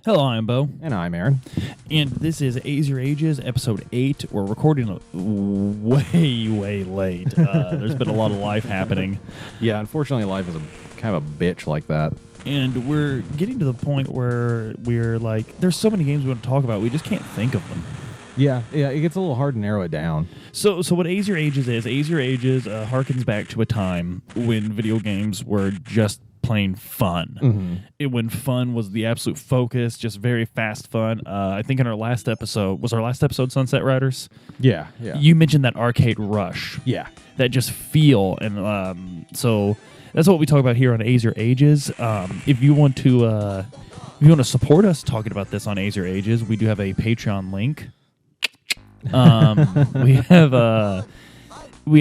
Hello, I'm Beau. And I'm Aaron. And this is Azure Ages, episode 8. We're recording way late. There's been a lot of life happening. Yeah, unfortunately, life is kind of a bitch like that. And we're getting to the point where we're like, there's so many games we want to talk about, we just can't think of them. Yeah, it gets a little hard to narrow it down. So what Azure Ages is, Azure Ages harkens back to a time when video games were just plain fun. Mm-hmm. When fun was the absolute focus, just very fast fun. I think in our last episode, was our last episode Sunset Riders? Yeah. You mentioned that arcade rush. Yeah. That just feel, and so that's what we talk about here on Azure Ages. If you want to support us talking about this on Azure Ages, we do have a Patreon link. We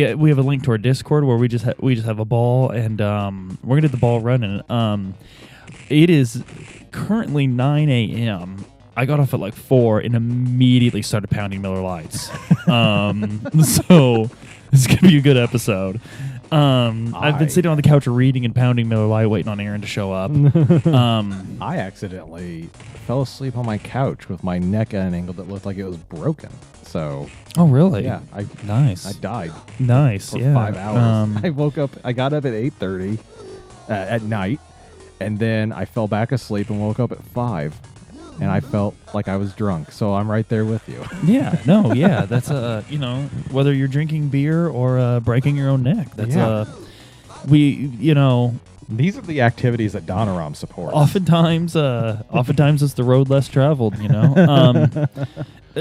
have a link to our Discord where we just have a ball, and we're gonna get the ball running. It is currently 9 a.m. I got off at like 4 and immediately started pounding Miller Lights. So this is gonna be a good episode. I've been sitting on the couch reading and pounding Miller Lite, waiting on Aaron to show up. I accidentally fell asleep on my couch with my neck at an angle that looked like it was broken. So, oh really? Yeah, nice. I died. Nice, for yeah. 5 hours. I woke up. I got up at 8:30 at night, and then I fell back asleep and woke up at 5. And I felt like I was drunk, so I'm right there with you. Yeah, that's whether you're drinking beer or breaking your own neck. That's These are the activities that Donoram supports. Oftentimes it's the road less traveled.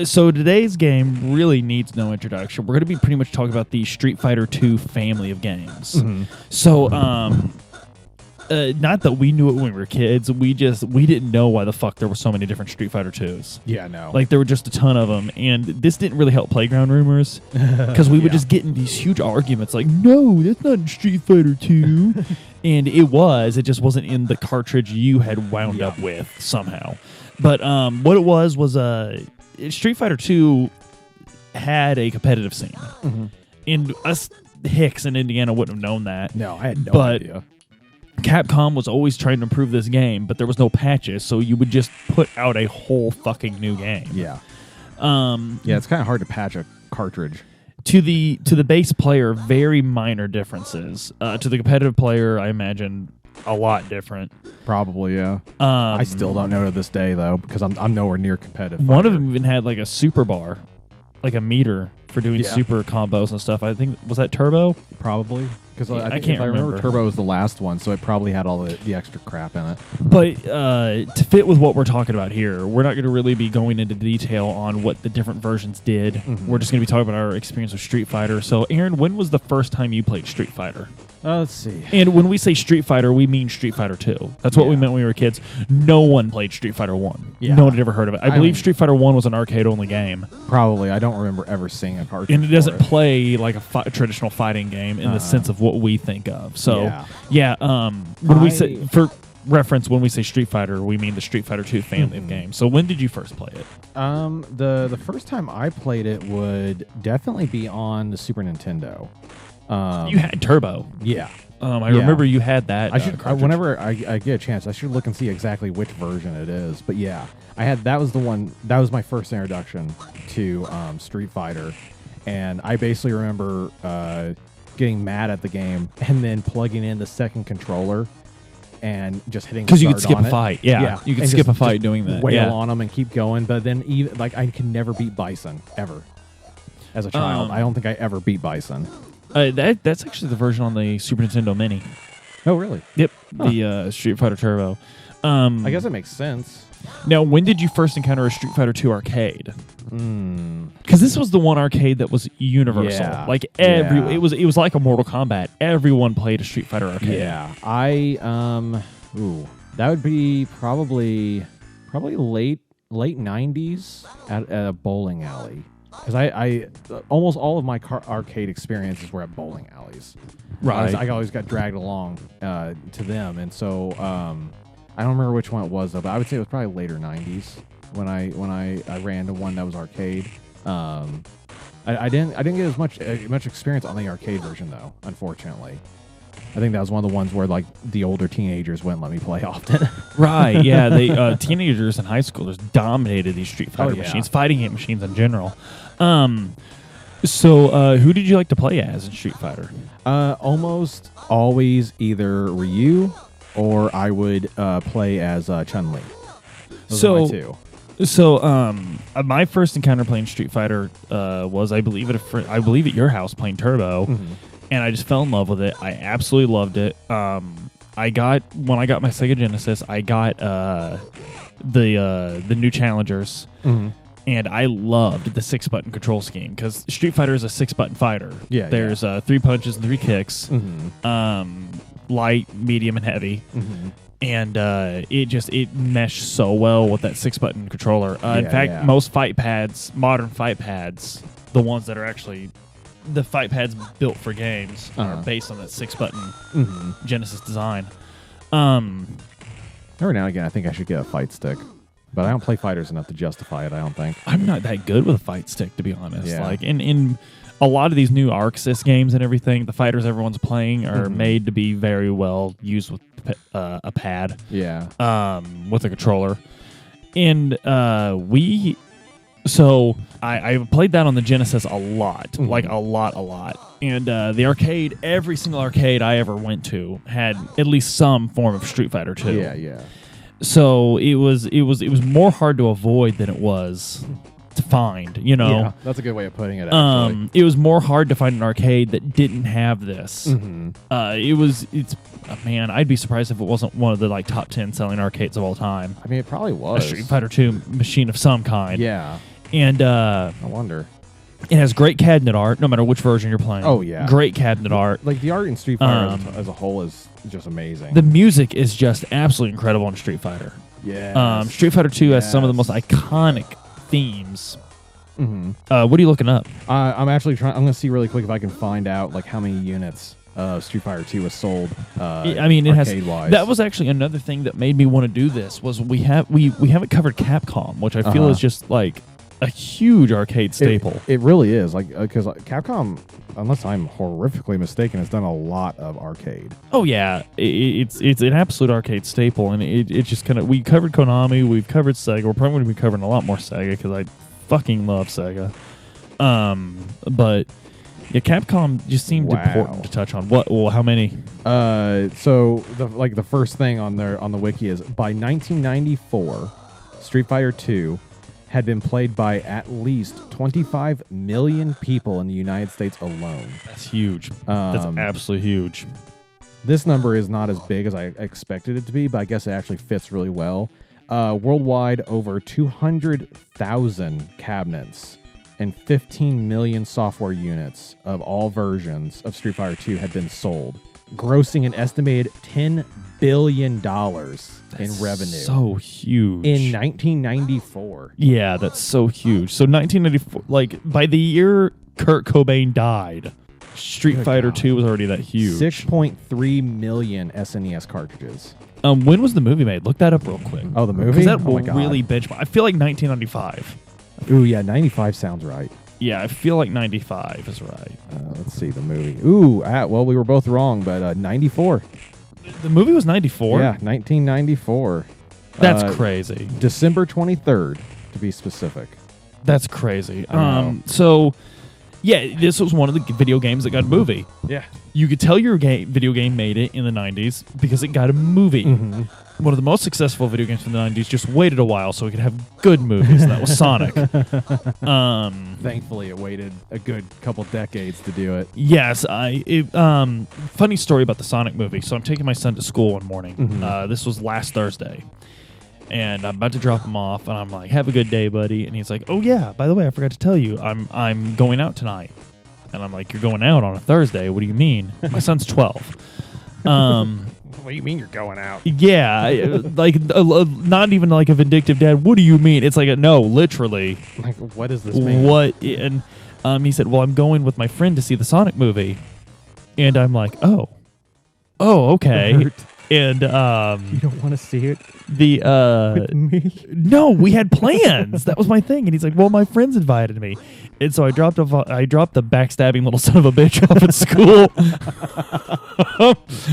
So today's game really needs no introduction. We're going to be pretty much talking about the Street Fighter II family of games. Mm-hmm. So, not that we knew it when we were kids. We didn't know why the fuck there were so many different Street Fighter 2s. Yeah, no. Like, there were just a ton of them. And this didn't really help Playground Rumors. Because we would just get in these huge arguments like, no, that's not in Street Fighter 2. And it was. It just wasn't in the cartridge you had wound up with somehow. But what it was Street Fighter 2 had a competitive scene. Mm-hmm. And us hicks in Indiana wouldn't have known that. No, I had no idea. Capcom was always trying to improve this game, but there was no patches, so you would just put out a whole fucking new game. Yeah. It's kind of hard to patch a cartridge. To the base player, very minor differences. To the competitive player, I imagine a lot different. Probably, yeah. I still don't know to this day though, because I'm nowhere near competitive. One of them even had like a super bar, like a meter for doing super combos and stuff. I think, was that Turbo? Probably. Because I can't remember Turbo was the last one, so it probably had all the extra crap in it. But to fit with what we're talking about here, we're not going to really be going into detail on what the different versions did. Mm-hmm. We're just going to be talking about our experience with Street Fighter. So, Aaron, when was the first time you played Street Fighter? Let's see. And when we say Street Fighter, we mean Street Fighter 2. That's what we meant when we were kids. No one played Street Fighter 1. Yeah. No one had ever heard of it. I believe Street Fighter 1 was an arcade-only game. Probably. I don't remember ever seeing a cartridge. And it doesn't play like a traditional fighting game in the sense of what we think of. So, when we say, for reference, when we say Street Fighter, we mean the Street Fighter 2 family of games. So when did you first play it? The first time I played it would definitely be on the Super Nintendo. You had Turbo. Yeah. I remember you had that. Whenever I get a chance, I should look and see exactly which version it is. But yeah, that was the one. That was my first introduction to Street Fighter, and I basically remember getting mad at the game and then plugging in the second controller and just hitting because you could skip a fight. Yeah, you could skip a fight doing that. Wail on them and keep going. But then even I could never beat Bison ever as a child. I don't think I ever beat Bison. That's actually the version on the Super Nintendo Mini. Oh, really? Yep, the Street Fighter Turbo. I guess it makes sense. Now, when did you first encounter a Street Fighter 2 arcade? Because this was the one arcade that was universal. Yeah. Like it was like a Mortal Kombat. Everyone played a Street Fighter arcade. Yeah, that would be probably late 90s at a bowling alley. Because I almost all of my arcade experiences were at bowling alleys. Right. I always got dragged along to them, and so I don't remember which one it was though, but I would say it was probably later 90s when I ran to one that was arcade. I didn't get as much experience on the arcade version though, unfortunately. I think that was one of the ones where like the older teenagers wouldn't let me play often. Right, yeah. They teenagers in high school just dominated these Street Fighter machines, fighting game machines in general. So who did you like to play as in Street Fighter? Almost always either Ryu or I would play as Chun-Li. Those are my two. So my first encounter playing Street Fighter was, I believe, at your house playing Turbo. Mm-hmm. And I just fell in love with it. I absolutely loved it. When I got my Sega Genesis, I got the new Challengers, and I loved the 6-button control scheme because Street Fighter is a 6-button fighter. Yeah, there's 3 punches and 3 kicks, light, medium, and heavy, and it meshed so well with that 6-button controller. In fact, most modern fight pads, the ones that are actually the fight pads built for games are based on that 6-button Genesis design. Every now and again, I think I should get a fight stick, but I don't play fighters enough to justify it. I don't think I'm not that good with a fight stick, to be honest. Yeah. Like in a lot of these new ArcSys games and everything, the fighters everyone's playing are made to be very well used with a pad. Yeah. With a controller, and So I played that on the Genesis a lot, like a lot. And the arcade, every single arcade I ever went to had at least some form of Street Fighter 2. Yeah. So it was more hard to avoid than it was to find, you know. Yeah, that's a good way of putting it, actually. It was more hard to find an arcade that didn't have this. Man, I'd be surprised if it wasn't one of the like top 10 selling arcades of all time. I mean, it probably was. A Street Fighter 2 machine of some kind. Yeah. And I wonder. It has great cabinet art, no matter which version you're playing. Oh, yeah. Great cabinet art. Like, the art in Street Fighter as a whole is just amazing. The music is just absolutely incredible in Street Fighter. Yeah. Street Fighter 2 has some of the most iconic themes. What are you looking up? I'm actually trying. I'm going to see really quick if I can find out like how many units Street Fighter 2 was sold. I mean, it has. Arcade-wise. That was actually another thing that made me want to do this. Was we haven't covered Capcom, which I feel is just like a huge arcade staple. It really is, like, because Capcom, unless I'm horrifically mistaken, has done a lot of arcade. Oh yeah, it's an absolute arcade staple, and it just kind of, we covered Konami, we've covered Sega. We're probably going to be covering a lot more Sega because I fucking love Sega. But yeah, Capcom just seemed important to touch on. What? Well, how many? So the first thing on the wiki is by 1994, Street Fighter 2 had been played by at least 25 million people in the United States alone. That's huge. That's absolutely huge. This number is not as big as I expected it to be, but I guess it actually fits really well. Worldwide, over 200,000 cabinets and 15 million software units of all versions of Street Fighter 2 had been sold, grossing an estimated $10 billion in revenue. So huge. In 1994. Yeah, that's so huge. So 1994, like by the year Kurt Cobain died, Street Fighter 2 was already that huge. 6.3 million SNES cartridges. When was the movie made? Look that up real quick. Oh, the movie? Because that will really benchmark. I feel like 1995. Ooh, yeah, 95 sounds right. Yeah, I feel like 95 is right. Let's see, the movie. Ooh, well, we were both wrong, but 94. The movie was 94? Yeah, 1994. That's crazy. December 23rd, to be specific. That's crazy. So, yeah, this was one of the video games that got a movie. Yeah. You could tell your video game made it in the 90s because it got a movie. One of the most successful video games from the 90s just waited a while so it could have good movies, and that was Sonic. Thankfully, it waited a good couple decades to do it. Yes. Funny story about the Sonic movie. So I'm taking my son to school one morning. This was last Thursday. And I'm about to drop him off, and I'm like, "Have a good day, buddy." And he's like, "Oh yeah, by the way, I forgot to tell you, I'm going out tonight." And I'm like, "You're going out on a Thursday? What do you mean?" My son's 12. What do you mean you're going out? Yeah, like not even like a vindictive dad. What do you mean? It's like no, literally. Like, what does this mean? What? And he said, "Well, I'm going with my friend to see the Sonic movie," and I'm like, "Oh, okay." And You don't want to see it the with me? no, we had plans. That was my thing. And he's like, well, my friends invited me. And so I dropped the backstabbing little son of a bitch off at school,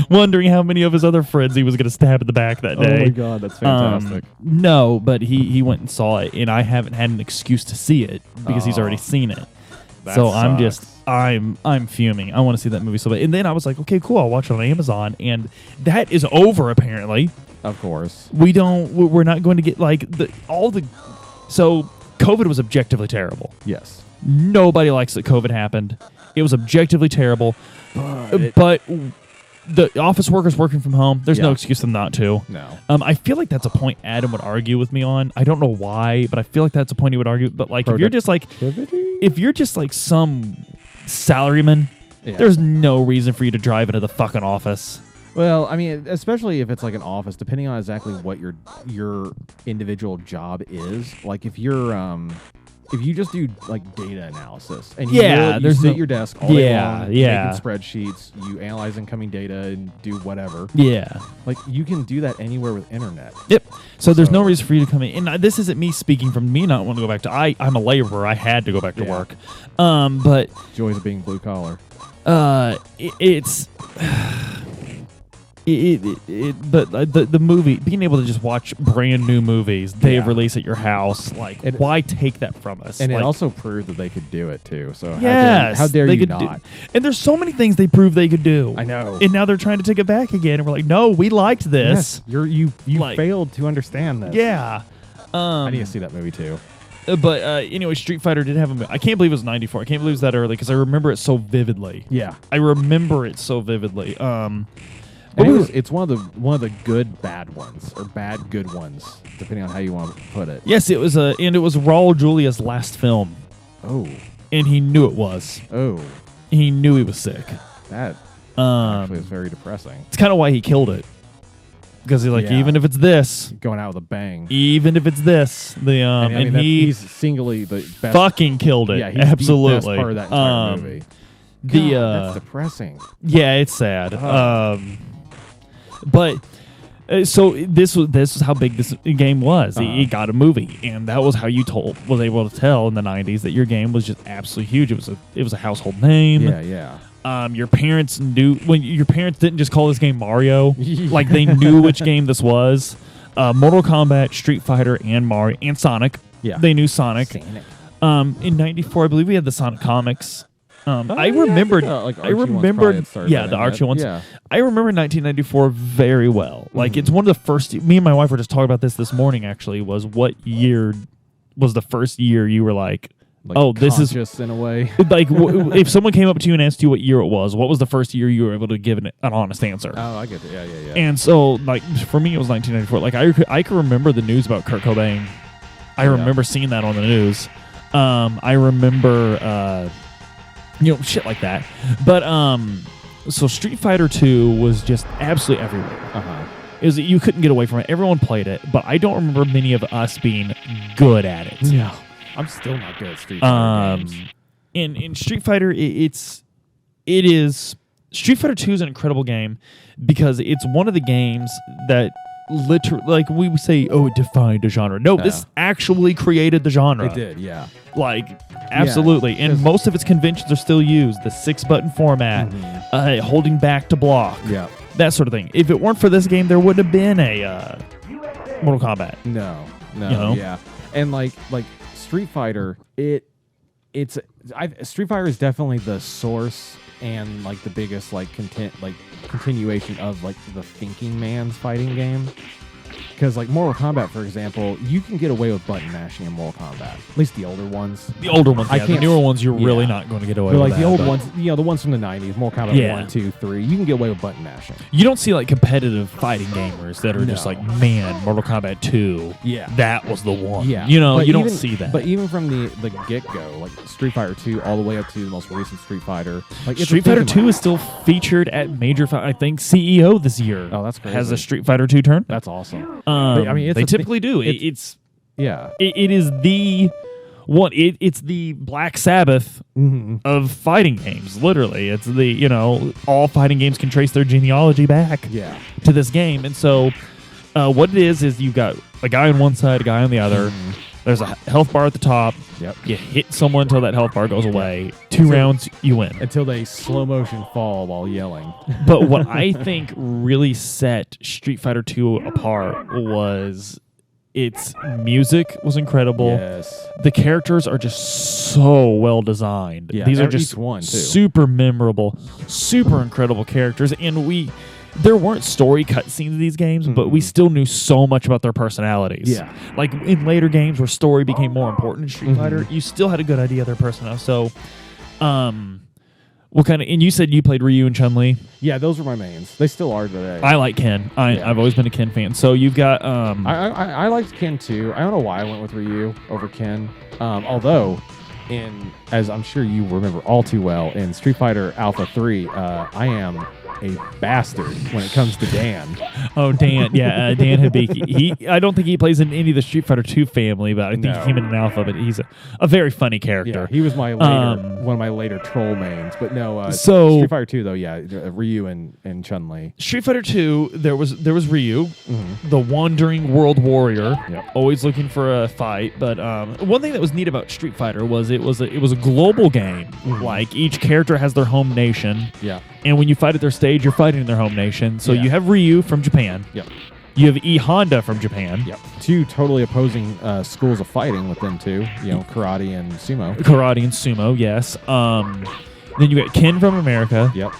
wondering how many of his other friends he was going to stab in the back that day. Oh my God, that's fantastic. No, but he went and saw it, and I haven't had an excuse to see it because he's already seen it. That So sucks. I'm fuming. I want to see that movie so bad. And then I was like, okay, cool. I'll watch it on Amazon, and that is over apparently. Of course. We're not going to get like so COVID was objectively terrible. Yes. Nobody likes that COVID happened. It was objectively terrible. But the office workers working from home, there's no excuse for them not to. No. I feel like that's a point Adam would argue with me on. I don't know why, but I feel like that's a point he would argue. But like, if you're just like some salaryman, there's no reason for you to drive into the fucking office. Well, I mean, especially if it's like an office, depending on exactly what your individual job is. Like if you just do like data analysis and you sit at your desk all day long, making spreadsheets, you analyze incoming data and do whatever. Yeah. Like you can do that anywhere with internet. Yep. So there's no reason for you to come in. And this isn't me speaking from me not wanting to go back to. I'm a laborer. I had to go back to work. But joys of being blue collar. It's. But the movie, being able to just watch brand new movies, day of release at your house, like, why take that from us? And like, it also proved that they could do it too. So yes, how dare they you could not? And there's so many things they proved they could do. I know. And now they're trying to take it back again, and we're like, no, we liked this. Yes, you like, failed to understand this. Yeah. I need to see that movie too. But anyway, Street Fighter did have a movie. I can't believe it was 94. I can't believe it was that early because I remember it so vividly. Yeah. I remember it so vividly. It's one of the good bad ones or bad good ones, depending on how you want to put it. Yes, it was Raul Julia's last film. Oh. And he knew it was. Oh. He knew he was sick. That actually is very depressing. It's kind of why he killed it. Because he's like, even if it's this, going out with a bang. Even if it's this, he's singly the best. Fucking killed it. Yeah, he's absolutely. the best part of that entire movie. That's depressing. Yeah, it's sad. But so this was how big this game was. It got a movie, and that was how you was able to tell in the 90s that your game was just absolutely huge. It was a household name. Yeah. Your parents knew when your parents didn't just call this game Mario, like they knew which game this was. Mortal Kombat, Street Fighter, and Mario and Sonic. Yeah, they knew Sonic. In '94, I believe we had the Sonic comics. I remembered the Archie ones. Yeah. I remember 1994 very well. Like it's one of the first. Me and my wife were just talking about this morning. Actually, was what year was the first year you were like, oh, this is just in a way. Like if someone came up to you and asked you what year it was, what was the first year you were able to give an honest answer? Oh, I get it. Yeah. And so, like for me, it was 1994. Like I can remember the news about Kurt Cobain. I remember seeing that on the news. I remember. Shit like that. But so Street Fighter 2 was just absolutely everywhere. You couldn't get away from it. Everyone played it, but I don't remember many of us being good at it. No, I'm still not good at Street Fighter games. In Street Fighter, Street Fighter 2 is an incredible game because it's one of the games that literally, like we would say, it defined a genre. No, this actually created the genre. It did, yeah. Like, absolutely. And most of its conventions are still used. The 6-button format, holding back to block, that sort of thing. If it weren't for this game, there wouldn't have been a Mortal Kombat. No, yeah. And like Street Fighter, Street Fighter is definitely the source and like the biggest continuation of like the thinking man's fighting game. Because like Mortal Kombat, for example, you can get away with button mashing in Mortal Kombat. At least the older ones. The older ones, The newer ones, you're really not going to get away with. Like the old ones, the ones from the 90s, Mortal Kombat 1, 2, 3, you can get away with button mashing. You don't see like competitive fighting gamers that are just like, man, Mortal Kombat 2, that was the one. Yeah. You don't see that. But even from the get-go, like Street Fighter 2 all the way up to the most recent Street Fighter. Like Street Fighter 2 is still featured at major, I think, CEO this year. Oh, that's crazy. Has a Street Fighter 2 tournament. That's awesome. They typically do. It is It's the Black Sabbath of fighting games. Literally, it's the all fighting games can trace their genealogy back to this game, and so what it is you've got a guy on one side, a guy on the other. There's a health bar at the top. Yep. You hit someone until that health bar goes away. 2 rounds, you win. Until they slow motion fall while yelling. But what I think really set Street Fighter 2 apart was its music was incredible. Yes. The characters are just so well designed. Yeah, These are just super memorable, super incredible characters. And there weren't story cutscenes in these games, but we still knew so much about their personalities. Yeah. Like in later games where story became more important in Street Fighter, you still had a good idea of their personality. So, what kind of? And you said you played Ryu and Chun-Li. Yeah, those were my mains. They still are today. I like Ken. I've always been a Ken fan. So you've got. I liked Ken too. I don't know why I went with Ryu over Ken. Although, as I'm sure you remember all too well, in Street Fighter Alpha 3, I am a bastard when it comes to Dan. Oh, Dan. Yeah, Dan Hibiki. I don't think he plays in any of the Street Fighter 2 family, but I think he came in an Alpha, but he's a very funny character. Yeah, he was my one of my later troll mains. But no, Street Fighter 2, though, Ryu and Chun-Li. Street Fighter 2, there was Ryu, the wandering world warrior, always looking for a fight. But one thing that was neat about Street Fighter was it was a global game. Like, each character has their home nation. Yeah. And when you fight at their stage, you're fighting in their home nation. So you have Ryu from Japan. Yep. You have E Honda from Japan. Yep. 2 totally opposing schools of fighting with them too. Karate and sumo. Karate and sumo, yes. Then you got Ken from America. Yep.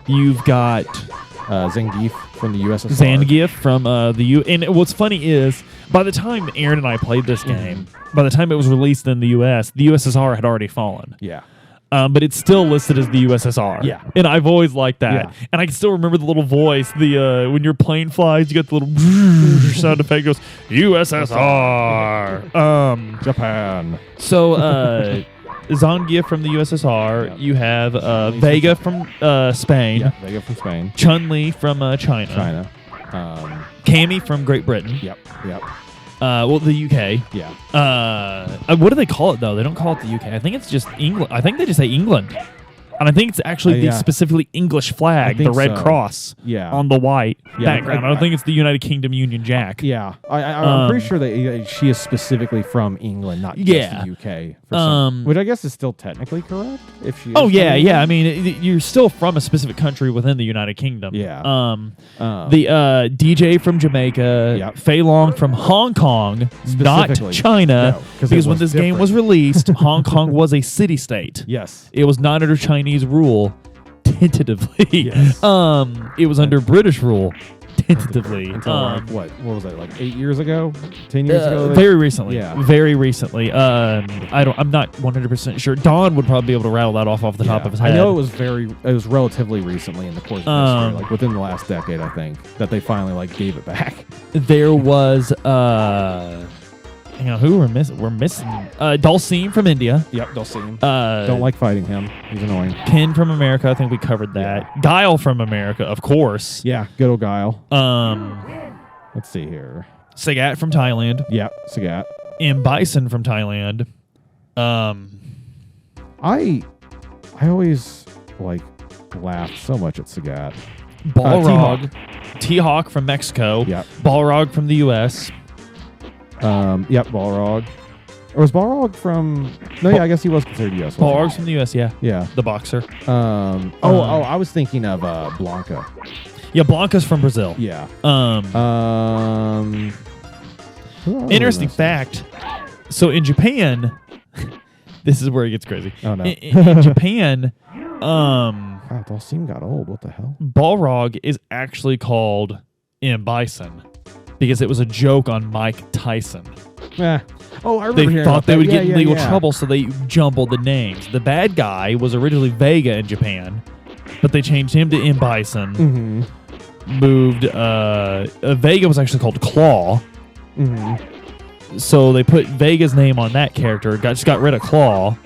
You've got Zangief from the USSR. Zangief from the U. And what's funny is, by the time Aaron and I played this game, by the time it was released in the U.S., the USSR had already fallen. Yeah. But it's still listed as the USSR. Yeah. And I've always liked that. Yeah. And I can still remember the little voice, when your plane flies, you get the little sound effect goes, USSR. Japan. So, Zangief from the USSR. Yep. You have Vega from Spain. Yeah, Vega from Spain. Chun-Li from China. Cammy from Great Britain. Yep. The UK. Yeah. What do they call it, though? They don't call it the UK. I think it's just England. I think they just say England. And I think it's actually the specifically English flag, the red cross on the white background. I don't think it's the United Kingdom Union Jack. Yeah. I'm pretty sure that she is specifically from England, not just the UK. Which I guess is still technically correct. If she is I mean, you're still from a specific country within the United Kingdom. Yeah. The DJ from Jamaica, Fei Long from Hong Kong, not China, because when this game was released, Hong Kong was a city-state. Yes. It was not under Chinese rule, tentatively. Yes. It was under British rule, tentatively. Until what was that? Like 8 years ago, 10 years ago? Very recently. Yeah. Very recently. I'm not 100% sure. Don would probably be able to rattle that off the top of his head. I know it was relatively recently in the course of history, like within the last decade, I think, that they finally gave it back. There was who we're missing? We're missing Dalsim from India. Yep, Dalsim. Don't like fighting him. He's annoying. Ken from America. I think we covered that. Yeah. Guile from America, of course. Yeah, good old Guile. Let's see here. Sagat from Thailand. Yep, Sagat. And Bison from Thailand. I always laughed so much at Sagat. Balrog. T-Hawk from Mexico. Yep. Balrog from the U.S. Yep, Balrog. Or was Balrog from... No, I guess he was considered U.S. Balrog's from the U.S., yeah. Yeah. The boxer. I was thinking of Blanca. Yeah, Blanca's from Brazil. Yeah. Interesting fact. So in Japan... this is where it gets crazy. Oh, no. In Japan... Wow, Dalsim got old. What the hell? Balrog is actually called M. Bison. Because it was a joke on Mike Tyson. I remember they thought they would get in legal trouble, so they jumbled the names. The bad guy was originally Vega in Japan, but they changed him to M. Bison. Moved. Vega was actually called Claw. So they put Vega's name on that character. Just got rid of Claw.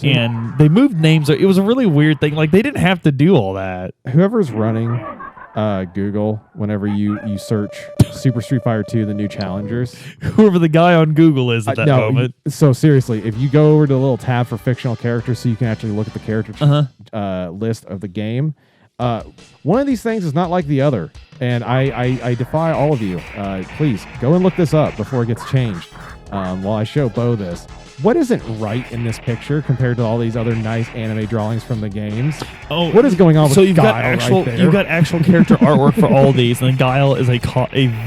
And they moved names. It was a really weird thing. They didn't have to do all that. Whoever's running Google whenever you search Super Street Fighter 2: The New Challengers. Whoever the guy on Google is at that moment. So seriously, if you go over to the little tab for fictional characters, so you can actually look at the character list of the game. One of these things is not like the other, and I defy all of you. Please go and look this up before it gets changed. While I show Beau this. What isn't right in this picture compared to all these other nice anime drawings from the games? Oh, what is going on with so you've Guile got actual right there? you've got actual character artwork for all these, and Guile is a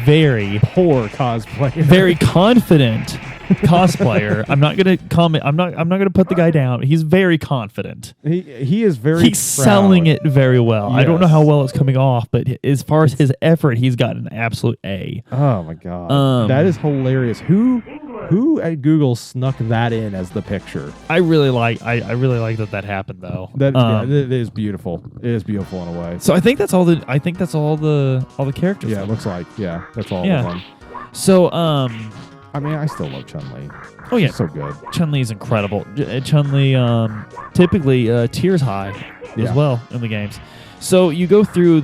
very poor cosplayer, very confident cosplayer. I'm not gonna comment. I'm not gonna put the guy down. He's very confident. He is very. He's selling it very well. Yes. I don't know how well it's coming off, but as far as his effort, he's got an absolute A. Oh my god, that is hilarious. Who at Google snuck that in as the picture? I really like that happened though. It is beautiful. It is beautiful in a way. So I think that's all the characters. Yeah, it looks like that's all of them. So I mean, I still love Chun-Li. Oh yeah, she's so good. Chun-Li is incredible. Chun-Li typically tiers high as well in the games. So you go through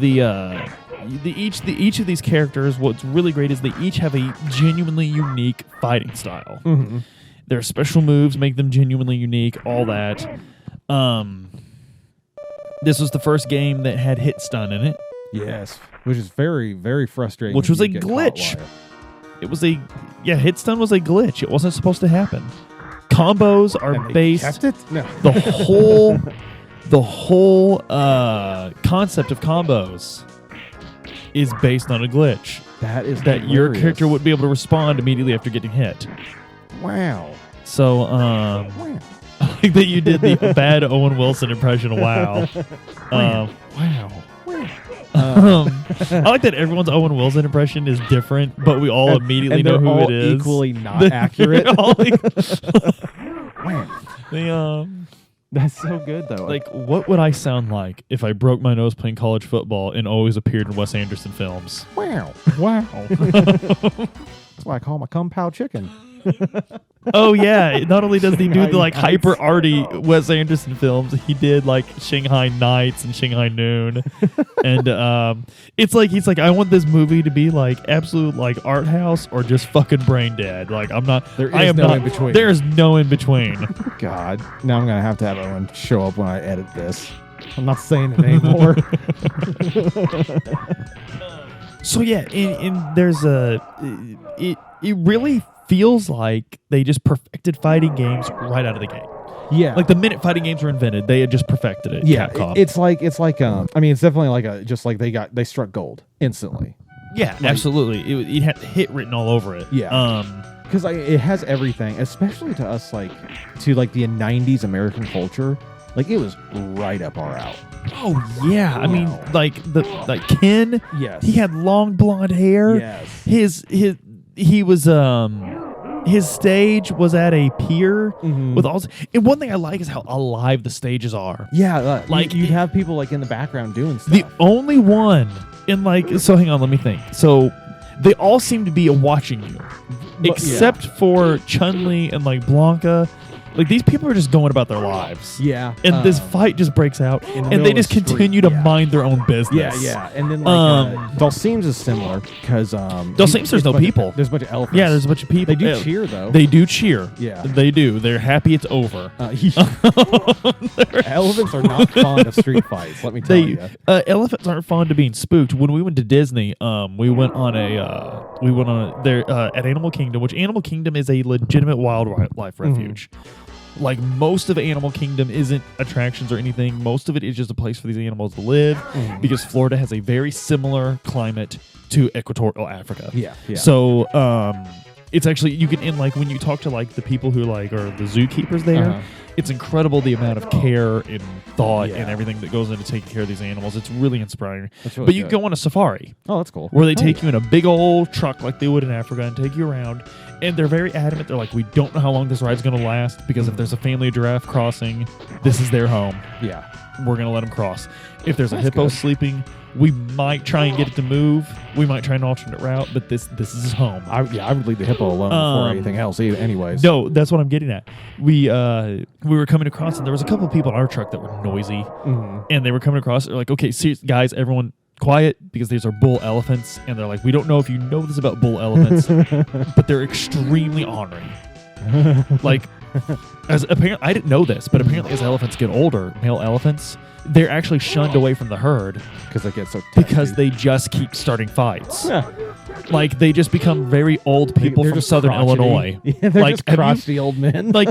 each of these characters. What's really great is they each have a genuinely unique fighting style. Mm-hmm. Their special moves make them genuinely unique. All that. This was the first game that had hit stun in it. Yes, which is very, very frustrating. Which was a glitch. It was hit stun was a glitch. It wasn't supposed to happen. Combos are based. Kept it? No. The whole concept of combos is based on a glitch. That hilarious. Your character would be able to respond immediately after getting hit. Wow. So I like that you did the bad Owen Wilson impression of wow. Wow. I like that everyone's Owen Wilson impression is different, but we all immediately know who it is. Equally not accurate. That's so good though. Like, what would I sound like if I broke my nose playing college football and always appeared in Wes Anderson films? Wow. That's why I call him a Kung Pao chicken. Oh yeah! Not only does he do the hyper arty Wes Anderson films, he did like Shanghai Nights and Shanghai Noon, and it's like he's like, I want this movie to be like absolute like art house or just fucking brain dead. Like I'm not. There is no in between. There is no in between. God, now I'm gonna have to have Owen show up when I edit this. I'm not saying it anymore. So yeah, and there's it really feels like they just perfected fighting games right out of the gate. Yeah, like the minute fighting games were invented, they had just perfected it. Yeah, Capcom. it's like I mean, it's definitely like they struck gold instantly. Yeah, like, absolutely. It had hit written all over it. Yeah, because it has everything, especially to us, like to like the '90s American culture. Like it was right up our alley. Oh yeah, I mean, like Ken. Yes, he had long blonde hair. Yes, he was his stage was at a pier with all. And one thing I like is how alive the stages are. Yeah, like you'd have people like in the background doing stuff. The only one in so hang on, let me think. So they all seem to be watching you, except for Chun-Li and like Blanca. Like these people are just going about their lives. Yeah. And this fight just breaks out and they just continue to mind their own business. Yeah. And then like Dulcine's is similar because Dulcine's there's no people. There's a bunch of elephants. Yeah, there's a bunch of people. They do cheer though. They do cheer. Yeah. They do. They're happy it's over. Elephants are not fond of street fights, let me tell you. Elephants aren't fond of being spooked. When we went to Disney, we went on at Animal Kingdom, which Animal Kingdom is a legitimate wildlife refuge. Like most of Animal Kingdom isn't attractions or anything. Most of it is just a place for these animals to live because Florida has a very similar climate to equatorial Africa. Yeah. So it's actually, you can, when you talk to like the people who like are the zookeepers there, it's incredible the amount of care and thought and everything that goes into taking care of these animals. It's really inspiring. But you can go on a safari. Oh, that's cool. Where they take you in a big old truck like they would in Africa and take you around. And they're very adamant. They're like, we don't know how long this ride's going to last because if there's a family giraffe crossing, this is their home. Yeah. We're going to let them cross. If there's a hippo sleeping, we might try and get it to move. We might try an alternate route, but this is his home. I would leave the hippo alone before anything else anyways. No, that's what I'm getting at. We were coming across and there was a couple of people in our truck that were noisy and they were coming across. They're like, okay, guys, everyone quiet because these are bull elephants, and they're like, we don't know if you know this about bull elephants, but they're extremely ornery. Like, as apparently, I didn't know this, but apparently as elephants get older, male elephants, they're actually shunned away from the herd because they get so testy. because they just keep starting fights. Like, they just become very old people They're from just southern crotchety. Illinois. Yeah, they're like, just have you- crotchety old men. like,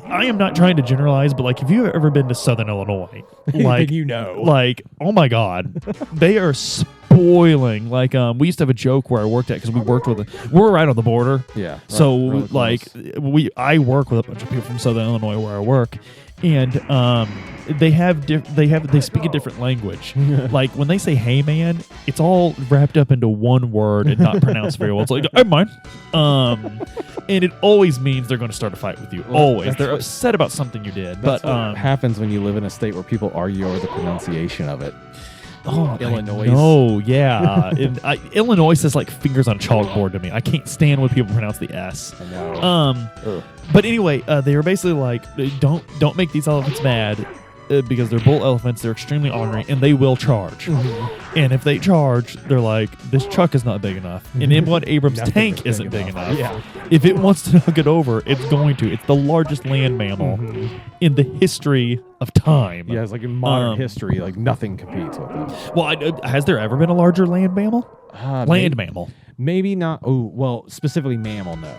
I am not trying to generalize, but like, if you've ever been to southern Illinois, like, Then you know. like, oh my God, they are spoiling. Like, we used to have a joke where I worked at, because we're right on the border. Yeah. So really like, close. I work with a bunch of people from southern Illinois where I work, and they speak a different language. Like, when they say "Hey man," it's all wrapped up into one word and not pronounced very well. It's like, "I'm mine," and it always means they're going to start a fight with you. Well, Always, that's they're what- upset about something you did. That's But what happens when you live in a state where people argue over the pronunciation of it. Illinois. No, yeah, Illinois says like fingers on a chalkboard to me. I can't stand when people pronounce the S. I know. Ugh. But anyway, they were basically like, don't make these elephants mad because they're bull elephants. They're extremely ornery and they will charge. And if they charge, they're like, this truck is not big enough, and M1 Abrams Nothing tank is isn't big enough. Yeah. If it wants to knock it over, it's going to. It's the largest land mammal in the history of time. Yeah, it's like in modern history, like nothing competes with it. Well, has there ever been a larger land mammal? Land mammal. Maybe not. Oh, well, specifically mammal, no.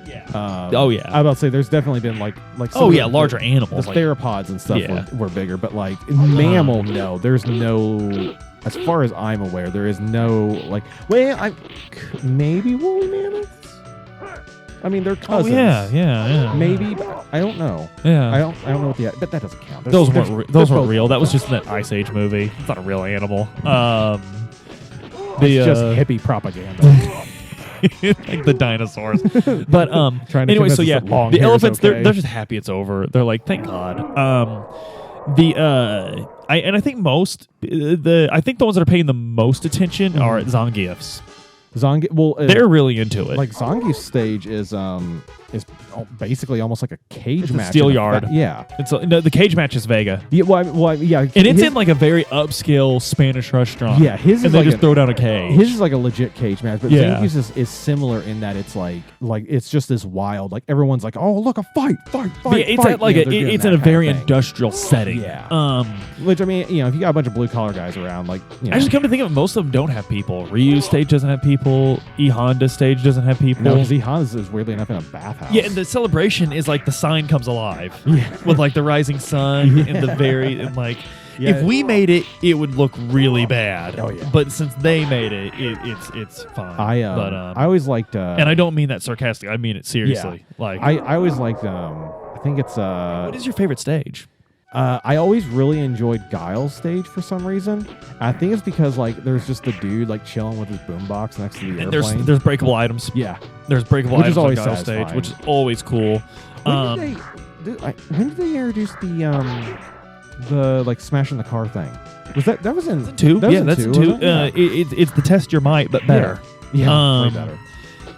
Yeah. I was about to say there's definitely been like some Oh of yeah, larger animals. The like- theropods and stuff Yeah. were bigger, but like mammal, no. There's no, as far as I'm aware, there is no like. Well, maybe woolly mammoths. I mean, they're Oh cousins. yeah. Maybe, but I don't know. Yeah. I don't know what the. But that doesn't count. Those weren't both real. That was just in that Ice Age movie. It's not a real animal. It's just hippie propaganda. Like the dinosaurs. But Trying to anyway, convince so us yeah, that long the hair is elephants okay. they're just happy it's over. They're like, thank God. I think most I think the ones that are paying the most attention are Zangiefs. Well, They're really into it. like Zangief's stage is basically almost like a cage It's a match. steel in yard. Yeah. It's no, the cage match is Vega. Yeah. Well, yeah. And it's in like a very upscale Spanish restaurant. Yeah, his is and they like just a- throw down a cage. His is like a legit cage match, but Yeah. Zangief's is similar in that it's like it's just this wild. Like everyone's like, oh look, a fight. Yeah, it's fight. at like You know, they're doing it's that in a kind of very thing. industrial setting. Yeah. Which I mean, if you got a bunch of blue collar guys around, like Actually, come to think of it, most of them don't have people. Ryu's stage doesn't have people. E Honda's stage doesn't have people. no, because Hans is weirdly enough in a bathhouse. Yeah, and the celebration is like the sign comes alive Yeah. with like the rising sun and the very and like Yeah. if we made it, it would look really bad. Oh, yeah. But since they made it, it's fine. I always liked. and I don't mean that sarcastic. I mean it seriously. Like, I always liked. I think it's. what is your favorite stage? I always really enjoyed Guile's stage for some reason. I think it's because like there's just the dude like chilling with his boombox next to the And airplane. there's breakable items. yeah. There's breakable Which items is on always Guile's stage, satisfying. which is always cool. When did they introduce the like smashing the car thing? That was in Two? That was Yeah, in that's two, two. wasn't it? It's the test your might, but better. Yeah, way better.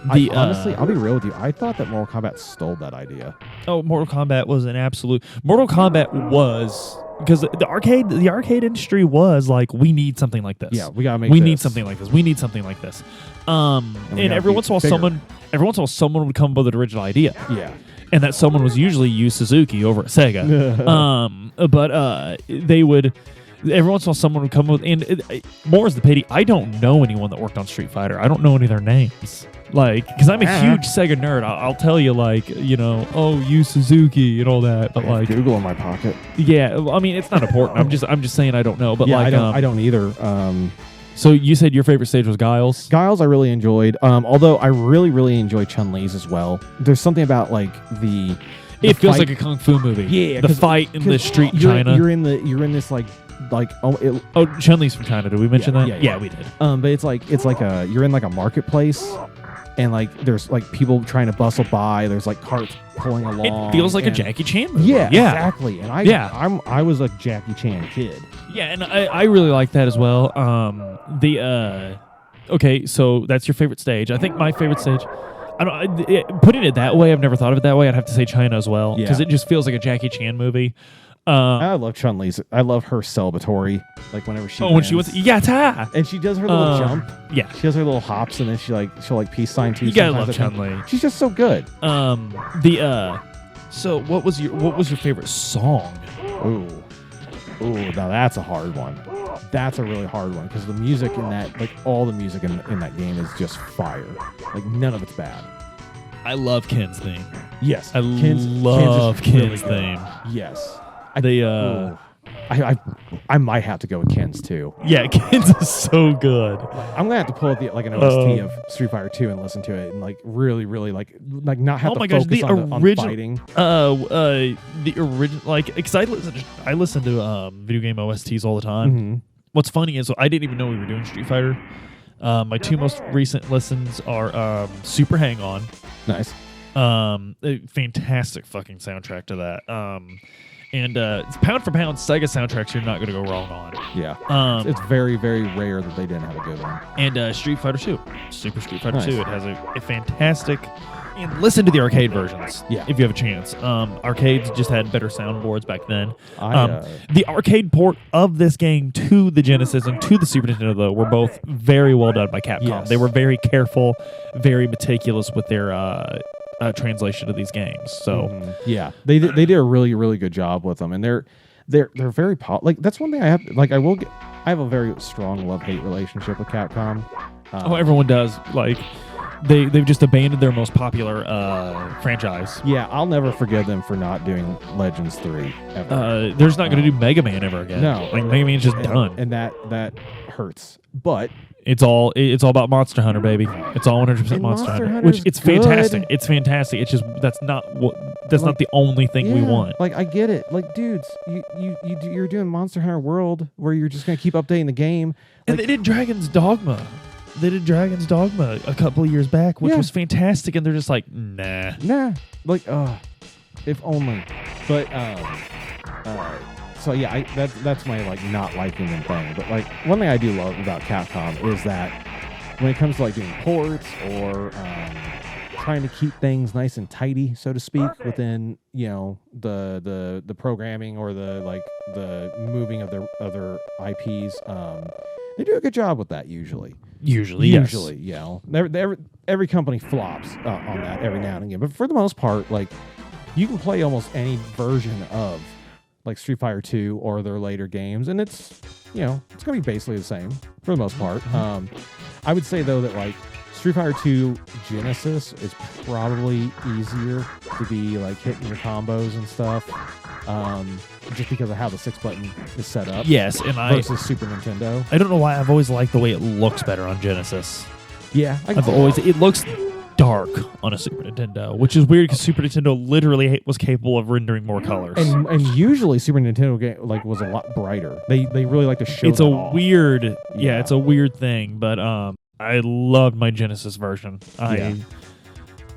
Honestly, The I'll be real with you. I thought that Mortal Kombat stole that idea. Mortal Kombat was an absolute. Mortal Kombat was because the arcade industry was like, we need something like this. Yeah, we gotta make. we this. need something like this. We need something like this. And we gotta every be once in a bigger. while, someone would come up with an original idea, Yeah. and that someone was usually Yu Suzuki over at Sega. But they would. Every once in a while, someone would come with, and more is the pity. I don't know anyone that worked on Street Fighter. I don't know any of their names. Like, because I'm a huge Sega nerd. I'll tell you, like, Yu Suzuki and all that. But like, Google in my pocket. yeah, I mean, it's not important. I'm just saying I don't know. But Yeah, like, I don't either. so you said your favorite stage was Guile's. Guile's I really enjoyed. Although I really enjoyed Chun-Li's as well. There's something about like the It feels fight- like a kung fu movie. Yeah, the 'cause- fight in the street in you're, China. You're in this like Oh, Chun-Li's from China. Did we mention Yeah, that? yeah. We did. but it's like you're in like a marketplace, and like there's like people trying to bustle by. There's like carts pulling along. It feels like a and- Jackie Chan movie. Yeah, exactly. And I was a Jackie Chan kid. Yeah, and I really like that as well. Okay, so that's your favorite stage. I think my favorite stage. Putting it that way, I've never thought of it that way. I'd have to say China as well because Yeah. it just feels like a Jackie Chan movie. I love Chun-Li's. I love her celebratory. Like whenever she when she was yata, and she does her little jump. Yeah, she does her little hops, and then she'll peace sign too. You gotta love Chun-Li. She's just so good. So what was your favorite song? Ooh, now that's a hard one. That's a really hard one because the music in that, like all the music in that game is just fire. Like none of it's bad. I love Ken's theme. Yes, I love Ken's really theme. Yes, I might have to go with Ken's too. Yeah, Ken's is so good. I'm gonna have to pull up an OST of Street Fighter 2 and listen to it and like really not have to focus on fighting. The original, like, because I listen to video game OSTs all the time. Mm-hmm. What's funny is I didn't even know we were doing Street Fighter. My two most recent listens are Super Hang On. Nice. A fantastic fucking soundtrack to that. And it's pound for pound Sega soundtracks you're not going to go wrong on. Yeah. It's very, very rare that they didn't have a good one. And Street Fighter 2. Super Street Fighter 2. It has a fantastic... And listen to the arcade versions if you have a chance. Arcades just had better soundboards back then. The arcade port of this game to the Genesis and to the Super Nintendo, though, were both very well done by Capcom. Yes. They were very careful, very meticulous with their translation of these games. So they did a really, really good job with them, and they're very like that's one thing I have. Like I have a very strong love-hate relationship with Capcom. Everyone does. Like they've just abandoned their most popular franchise. Yeah, I'll never forgive them for not doing Legends 3 ever. There's not going to do Mega Man ever again. No, like Mega Man's just done, and that hurts. But it's all about Monster Hunter, baby. It's all 100% Monster Hunter, which it's fantastic. It's fantastic. It's just that's not the only thing we want. Like I get it. Like dudes, you're doing Monster Hunter World where you're just gonna keep updating the game. And they did Dragon's Dogma. They did Dragon's Dogma a couple of years back, which was fantastic, and they're just like, nah. Like, if only. But so yeah, that's my like not liking them thing. But like one thing I do love about Capcom is that when it comes to like doing ports or trying to keep things nice and tidy, so to speak, within the programming or the moving of their other IPs, they do a good job with that usually. Usually, yes. Every company flops on that every now and again, but for the most part, like you can play almost any version of like Street Fighter 2 or their later games, and it's it's gonna be basically the same for the most part. I would say though that like Street Fighter 2 Genesis is probably easier to be like hitting your combos and stuff, just because of how the 6-button is set up. Yes, and versus Super Nintendo. I don't know why I've always liked the way it looks better on Genesis. Yeah, it looks dark on a Super Nintendo, which is weird because Super Nintendo literally was capable of rendering more colors. And usually Super Nintendo game was a lot brighter. They really like to show. It's it's a weird thing, but I loved my Genesis version. I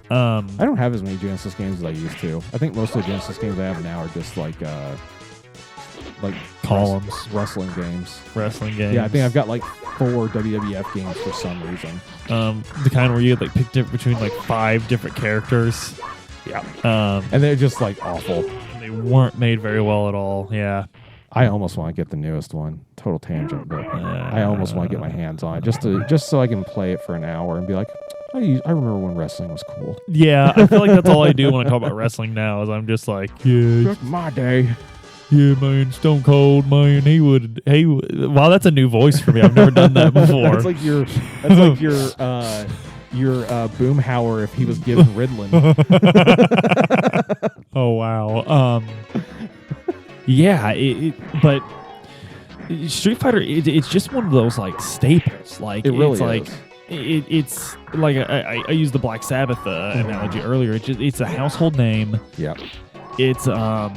don't have as many Genesis games as I used to. I think most of the Genesis games I have now are just like columns, wrestling games. Yeah, I think I've got like 4 WWF games for some reason. The kind where you like picked between like 5 different characters. Yeah. And they're just like awful. They weren't made very well at all. Yeah. I almost want to get the newest one. Total tangent, but I almost want to get my hands on it just so I can play it for an hour and be like, I remember when wrestling was cool. Yeah, I feel like that's all I do when I talk about wrestling now. Is I'm just like, back in my day. Yeah, man, Stone Cold, man. He would. Wow, that's a new voice for me. I've never done that before. That's like your Boomhauer if he was given Ritalin. Oh wow. Yeah, but Street Fighter, it's just one of those like staples. Like it really it's like is. It's like I used the Black Sabbath analogy earlier. It's a household name. Yeah. It's I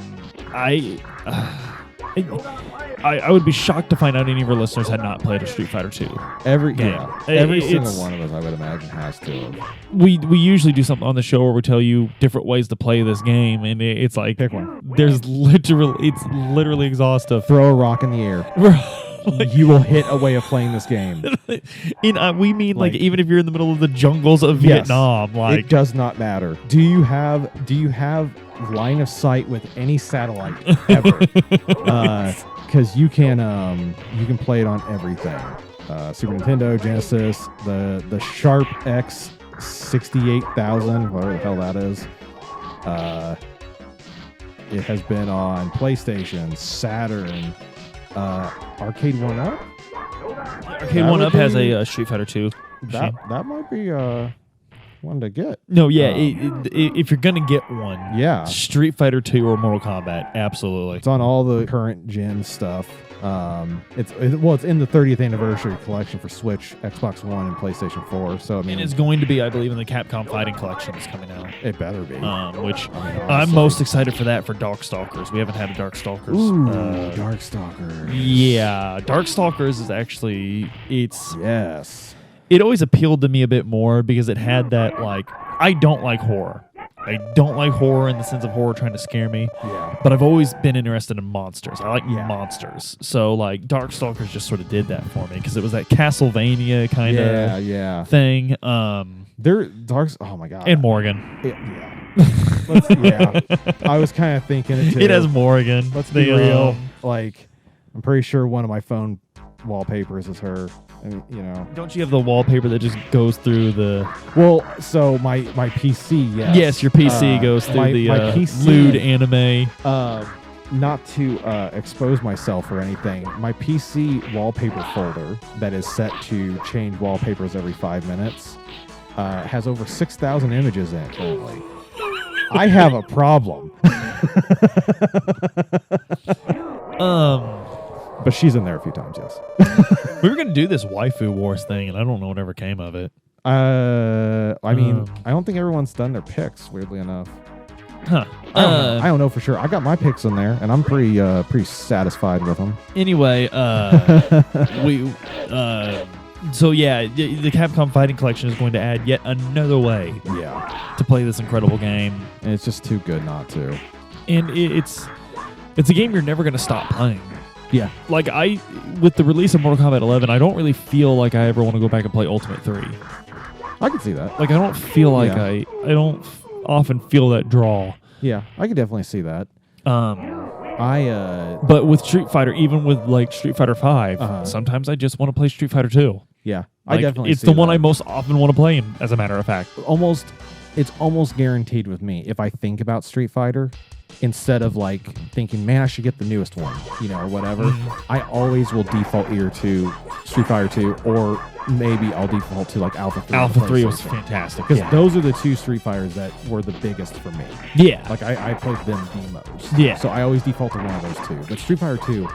would be shocked to find out any of our listeners had not played a Street Fighter 2. Every single one of us, I would imagine, has to. We usually do something on the show where we tell you different ways to play this game, and it's like pick one. It's literally exhaustive. Throw a rock in the air. you will hit a way of playing this game. We mean like Like- even if you're in the middle of the jungles of Yes. Vietnam, like It does not matter. Do you have line of sight with any satellite ever? Because you can play it on everything. Super Nintendo, Genesis, the Sharp X 68,000, whatever the hell that is. It has been on PlayStation, Saturn, Arcade 1-Up. Arcade 1-Up has a Street Fighter 2 machine. That might be one to get. No, yeah. If you're gonna get one, Yeah. Street Fighter 2 or Mortal Kombat, absolutely. It's on all the current gen stuff. It's in the 30th anniversary collection for Switch, Xbox One, and PlayStation 4. So I mean, And it's going to be, I believe, in the Capcom Fighting Collection that's coming out. it better be. Which I mean, I'm honestly. most excited for that for Darkstalkers. We haven't had a Darkstalkers. Ooh, Darkstalkers. Yeah, Darkstalkers is actually Yes. it always appealed to me a bit more because it had that like I don't like horror. I don't like horror in the sense of horror trying to scare me. Yeah. But I've always been interested in monsters. I like Yeah. monsters. So like Darkstalkers just sort of did that for me because it was that Castlevania kind of Yeah. thing. They're Darks. Oh my god. And Morgan. Yeah. Yeah. I was kind of thinking it too. It has Morgan. Let's be They, real. Like, I'm pretty sure one of my phone wallpapers is her. And, Don't you have the wallpaper that just goes through the? Well, so my PC, yes. Yes, your PC goes through my the PC, lewd anime. Not to expose myself or anything, my PC wallpaper folder that is set to change wallpapers every 5 minutes has over 6,000 images in it currently. I have a problem. But she's in there a few times, yes. We were gonna do this waifu wars thing, and I don't know whatever came of it. I mean, I don't think everyone's done their picks, weirdly enough. Huh. I don't know for sure. I got my picks in there, and I'm pretty satisfied with them. Anyway, so yeah, the Capcom Fighting Collection is going to add yet another way Yeah. to play this incredible game, And it's just too good not to. and it's a game you're never gonna stop playing. Yeah. Like with the release of Mortal Kombat 11, I don't really feel like I ever want to go back and play Ultimate 3. I can see that. Like I don't feel like Yeah. I don't often feel that draw. Yeah, I can definitely see that. But with Street Fighter, even with like Street Fighter 5, sometimes I just want to play Street Fighter 2. Yeah, Like, I definitely it's see the one that. I most often want to play, as a matter of fact. It's almost guaranteed with me if I think about Street Fighter, instead of like thinking, man, I should get the newest one, or whatever. I always will default either to Street Fighter 2 or maybe I'll default to like Alpha 3. Alpha 3 was fantastic. Because those are the two Street Fighters that were the biggest for me. Yeah. Like I played them the most. Yeah. So I always default to one of those two. But Street Fighter 2,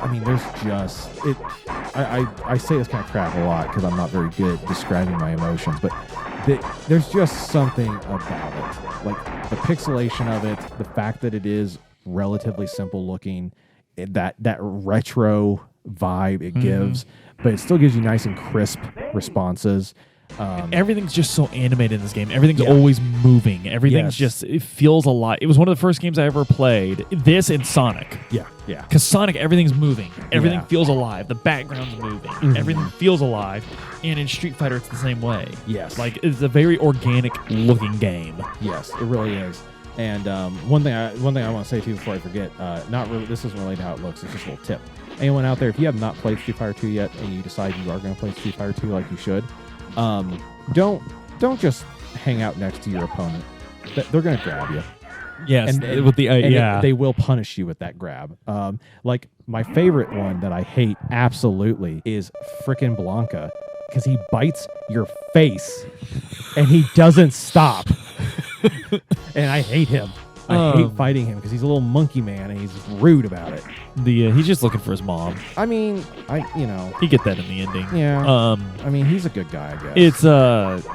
I mean, there's just it. I say this kind of crap a lot because I'm not very good at describing my emotions, but there's just something about it, like the pixelation of it, the fact that it is relatively simple looking, that retro vibe it gives, but it still gives you nice and crisp responses. Everything's just so animated in this game. Everything's always moving. Everything's just, it feels alive. It was one of the first games I ever played. This and Sonic. Yeah. Because Sonic, everything's moving. Everything feels alive. The background's moving. Everything feels alive. And in Street Fighter, it's the same way. Yes. Like, it's a very organic looking game. Yes, it really is. And one thing I want to say too before I forget, this isn't related to how it looks. It's just a little tip. Anyone out there, if you have not played Street Fighter 2 yet, and you decide you are going to play Street Fighter 2 like you should, don't just hang out next to your opponent. They're going to grab you. Yes, And with the they will punish you with that grab. Like my favorite one that I hate absolutely is frickin' Blanca, because he bites your face and he doesn't stop. And I hate him. I hate fighting him because he's a little monkey man and he's rude about it. He's just looking for his mom. I mean, He get that in the ending. Yeah. I mean, he's a good guy, I guess. It's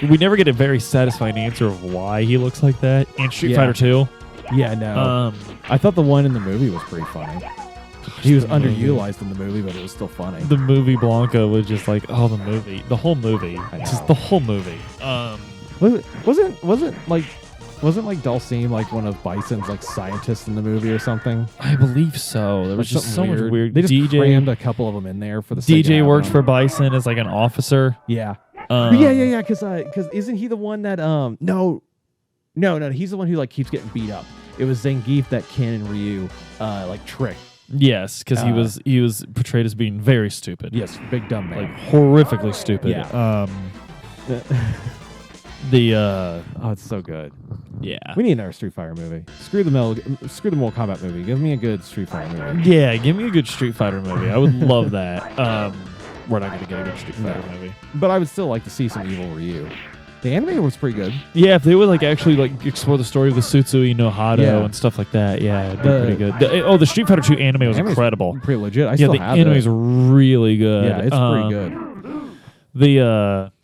we never get a very satisfying answer of why he looks like that in Street Fighter 2. Yeah, no. I thought the one in the movie was pretty funny. He was underutilized in the movie, but it was still funny. The movie Blanca was just like, the movie, the whole movie, just the whole movie. Wasn't like Wasn't like Dulcine like one of Bison's like scientists in the movie or something? I believe so. There was Like just so much weird. They just DJ crammed a couple of them in there for the sake of DJ having works them. for Bison as like an officer. Yeah. Um, Yeah. Because isn't he the one that no, he's the one who like keeps getting beat up. It was Zangief that Ken and Ryu like tricked. Yes, because he was portrayed as being very stupid. Yes, big dumb man. Like horrifically stupid. Yeah. Oh, it's so good. Yeah. We need another Street Fighter movie. Screw the Mortal Kombat movie. Give me a good Street Fighter movie. Yeah, give me a good Street Fighter movie. I would love that. We're not going to get a good Street Fighter movie. But I would still like to see some evil Ryu. The anime was pretty good. Yeah, if they would like actually like explore the story of the Sutsui no Hado and stuff like that, yeah, it'd be pretty good. The Street Fighter 2 anime was incredible. Pretty legit. I still have it. The anime's really good. Yeah, it's pretty good.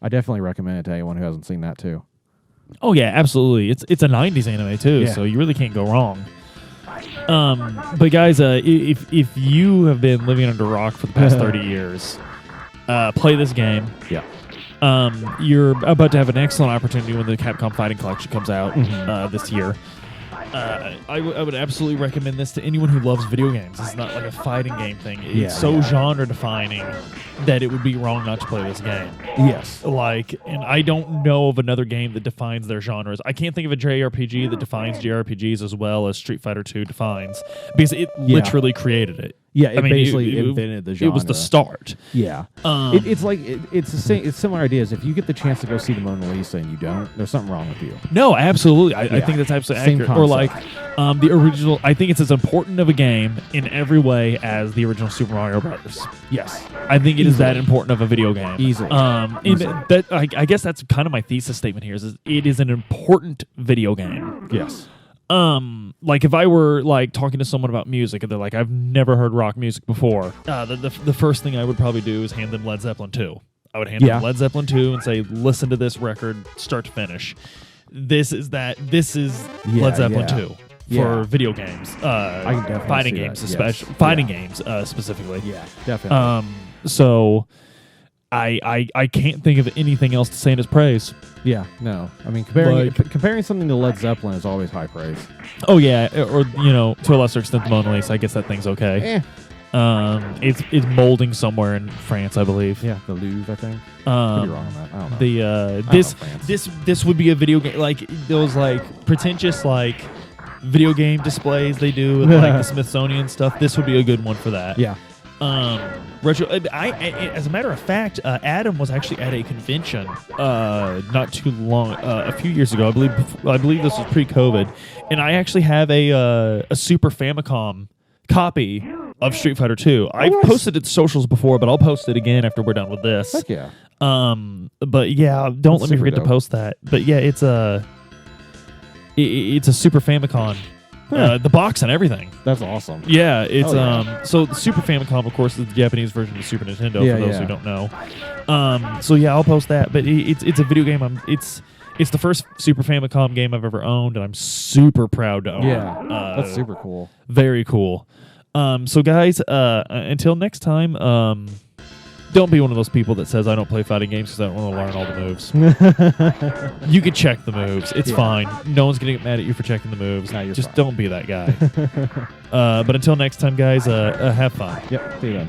I definitely recommend it to anyone who hasn't seen that too. Oh yeah, absolutely. It's a 90s anime too, Yeah. so you really can't go wrong. But guys, if you have been living under a rock for the past 30 years, play this game. Yeah. You're about to have an excellent opportunity when the Capcom Fighting Collection comes out this year. I would absolutely recommend this to anyone who loves video games. It's not like a fighting game thing. It's genre defining that it would be wrong not to play this game. Yes. And I don't know of another game that defines their genres. I can't think of a JRPG that defines JRPGs as well as Street Fighter 2 defines, because it literally created it. Yeah, it basically invented the genre. It was the start. Yeah. It's like it's the same. It's similar ideas. If you get the chance to go see the Mona Lisa and you don't, there's something wrong with you. No, absolutely. I think that's absolutely Same accurate. concept. Or the original. I think it's as important of a game in every way as the original Super Mario Brothers. Yes. I think it is that important of a video game. Easily. I guess that's kind of my thesis statement here. Is it is an important video game. Yes. Like if I were like talking to someone about music and they're like, I've never heard rock music before, the first thing I would probably do is hand them Led Zeppelin 2. I would hand them Led Zeppelin 2 and say, listen to this record start to finish. This is Led Zeppelin 2 for video games. I can definitely fighting see games, that. especially Yes. fighting games specifically. Yeah, definitely. So I can't think of anything else to say in his praise. Yeah, no. I mean, comparing something to Led Zeppelin is always high praise. Oh yeah, or to a lesser extent, the Mona Lisa. I guess that thing's okay. It's molding somewhere in France, I believe. Yeah, the Louvre, I think. Could be wrong on that. I don't know. This would be a video game like those like pretentious like video game displays they do with like the Smithsonian stuff. This would be a good one for that. Yeah. Retro. As a matter of fact, Adam was actually at a convention not too long, a few years ago. I believe this was pre-COVID, and I actually have a Super Famicom copy of Street Fighter 2. I've posted it to socials before, but I'll post it again after we're done with this. Heck yeah. But yeah, don't let me forget to post that. But yeah, it's a Super Famicom. The box and everything. That's awesome. Yeah, it's so the Super Famicom, of course, is the Japanese version of the Super Nintendo. For those who don't know. So yeah, I'll post that. But it's a video game. It's the first Super Famicom game I've ever owned, and I'm super proud to own. Yeah, that's super cool. Very cool. So guys, until next time, don't be one of those people that says I don't play fighting games because I don't want to learn all the moves. You can check the moves. It's fine. No one's going to get mad at you for checking the moves. No, you're just fine. don't be that guy. But until next time, guys, have fun. Yep, see you then.